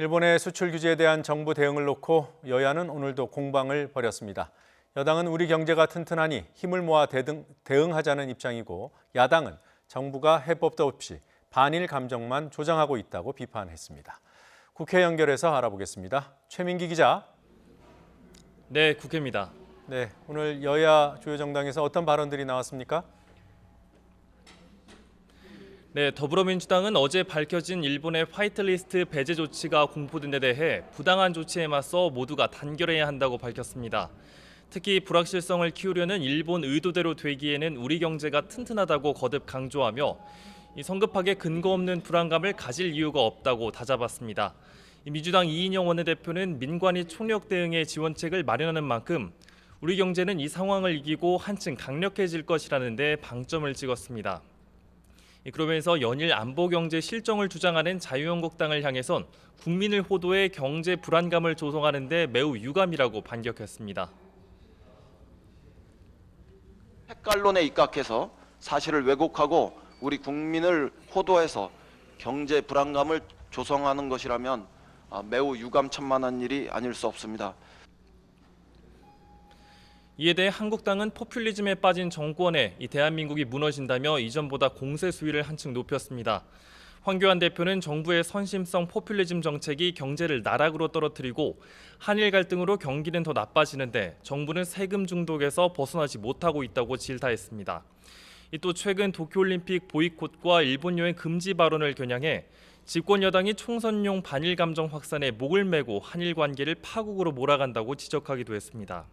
일본의 수출 규제에 대한 정부 대응을 놓고 여야는 오늘도 공방을 벌였습니다. 여당은 우리 경제가 튼튼하니 힘을 모아 대응하자는 입장이고, 야당은 정부가 해법도 없이 반일 감정만 조장하고 있다고 비판했습니다. 국회 연결해서 알아보겠습니다. 최민기 기자. 네, 국회입니다. 네, 오늘 여야 주요 정당에서 어떤 발언들이 나왔습니까? 네, 더불어민주당은 어제 밝혀진 일본의 화이트리스트 배제 조치가 공포된 데 대해 부당한 조치에 맞서 모두가 단결해야 한다고 밝혔습니다. 특히 불확실성을 키우려는 일본 의도대로 되기에는 우리 경제가 튼튼하다고 거듭 강조하며 성급하게 근거 없는 불안감을 가질 이유가 없다고 다잡았습니다. 민주당 이인영 원내대표는 민관이 총력 대응의 지원책을 마련하는 만큼 우리 경제는 이 상황을 이기고 한층 강력해질 것이라는 데 방점을 찍었습니다. 그러면서 연일 안보 경제 실정을 주장하는 자유한국당을 향해선 국민을 호도해 경제 불안감을 조성하는 데 매우 유감이라고 반격했습니다. 헷갈론에 입각해서 사실을 왜곡하고 우리 국민을 호도해서 경제 불안감을 조성하는 것이라면 매우 유감천만한 일이 아닐 수 없습니다. 이에 대해 한국당은 포퓰리즘에 빠진 정권에 대한민국이 무너진다며 이전보다 공세 수위를 한층 높였습니다. 황교안 대표는 정부의 선심성 포퓰리즘 정책이 경제를 나락으로 떨어뜨리고 한일 갈등으로 경기는 더 나빠지는데 정부는 세금 중독에서 벗어나지 못하고 있다고 질타했습니다. 또 최근 도쿄올림픽 보이콧과 일본 여행 금지 발언을 겨냥해 집권 여당이 총선용 반일 감정 확산에 목을 메고 한일 관계를 파국으로 몰아간다고 지적하기도 했습니다.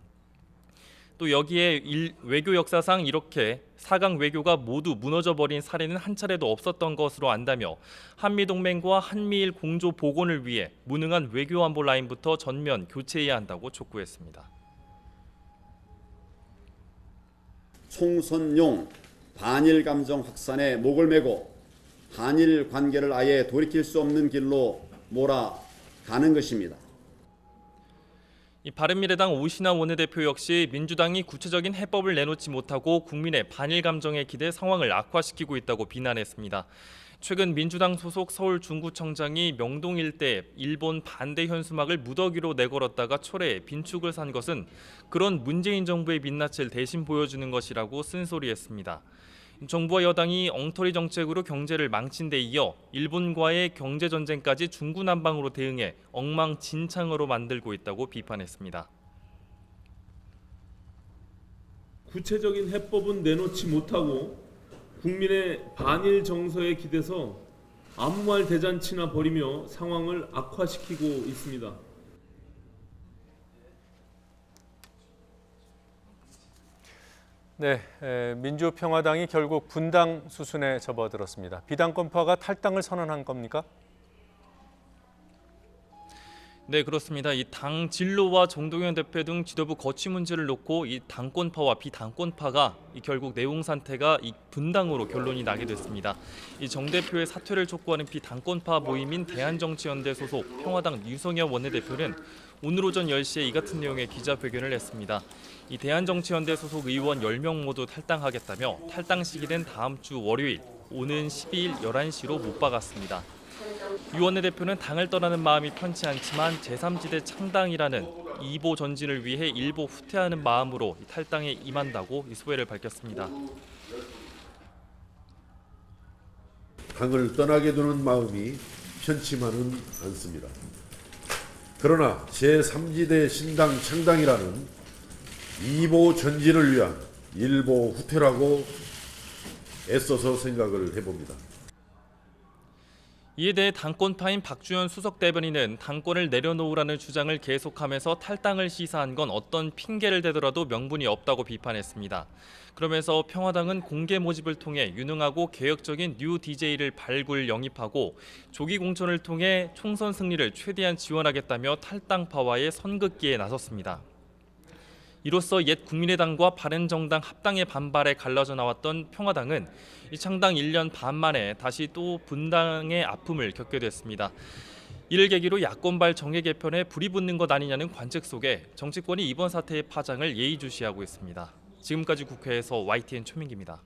또 여기에 외교 역사상 이렇게 4강 외교가 모두 무너져버린 사례는 한 차례도 없었던 것으로 안다며 한미동맹과 한미일 공조 복원을 위해 무능한 외교안보 라인부터 전면 교체해야 한다고 촉구했습니다. 총선용 반일 감정 확산에 목을 메고 한일 관계를 아예 돌이킬 수 없는 길로 몰아가는 것입니다. 바른미래당 오신환 원내대표 역시 민주당이 구체적인 해법을 내놓지 못하고 국민의 반일 감정에 기대 상황을 악화시키고 있다고 비난했습니다. 최근 민주당 소속 서울 중구청장이 명동 일대 일본 반대 현수막을 무더기로 내걸었다가 철회해 빈축을 산 것은 그런 문재인 정부의 민낯을 대신 보여주는 것이라고 쓴소리했습니다. 정부와 여당이 엉터리 정책으로 경제를 망친 데 이어 일본과의 경제전쟁까지 중구난방으로 대응해 엉망진창으로 만들고 있다고 비판했습니다. 구체적인 해법은 내놓지 못하고 국민의 반일 정서에 기대서 아무 말 대잔치나 벌이며 상황을 악화시키고 있습니다. 네, 민주평화당이 결국 분당 수순에 접어들었습니다. 비당권파가 탈당을 선언한 겁니까? 네, 그렇습니다. 이 당 진로와 정동영 대표 등 지도부 거취 문제를 놓고 이 당권파와 비당권파가 결국 내용 상태가 분당으로 결론이 나게 됐습니다. 이 정 대표의 사퇴를 촉구하는 비당권파 모임인 대한정치연대 소속 평화당 유성엽 원내대표는 오늘 오전 10시에 이 같은 내용의 기자회견을 했습니다. 이 대한정치연대 소속 의원 10명 모두 탈당하겠다며 탈당 시기는 다음 주 월요일 오는 12일 11시로 못 박았습니다. 유 원내대표는 당을 떠나는 마음이 편치 않지만 제3지대 창당이라는 이보 전진을 위해 일보 후퇴하는 마음으로 탈당에 임한다고 소회를 밝혔습니다. 당을 떠나게 되는 마음이 편치만은 않습니다. 그러나 제3지대 신당 창당이라는 이보 전진을 위한 일보 후퇴라고 애써서 생각을 해봅니다. 이에 대해 당권파인 박주현 수석 대변인은 당권을 내려놓으라는 주장을 계속하면서 탈당을 시사한 건 어떤 핑계를 대더라도 명분이 없다고 비판했습니다. 그러면서 평화당은 공개 모집을 통해 유능하고 개혁적인 뉴 DJ를 발굴 영입하고 조기 공천을 통해 총선 승리를 최대한 지원하겠다며 탈당파와의 선긋기에 나섰습니다. 이로써 옛 국민의당과 바른정당 합당의 반발에 갈라져 나왔던 평화당은 이 창당 1년 반 만에 다시 또 분당의 아픔을 겪게 됐습니다. 이를 계기로 야권발 정계 개편에 불이 붙는 것 아니냐는 관측 속에 정치권이 이번 사태의 파장을 예의주시하고 있습니다. 지금까지 국회에서 YTN 최민기입니다.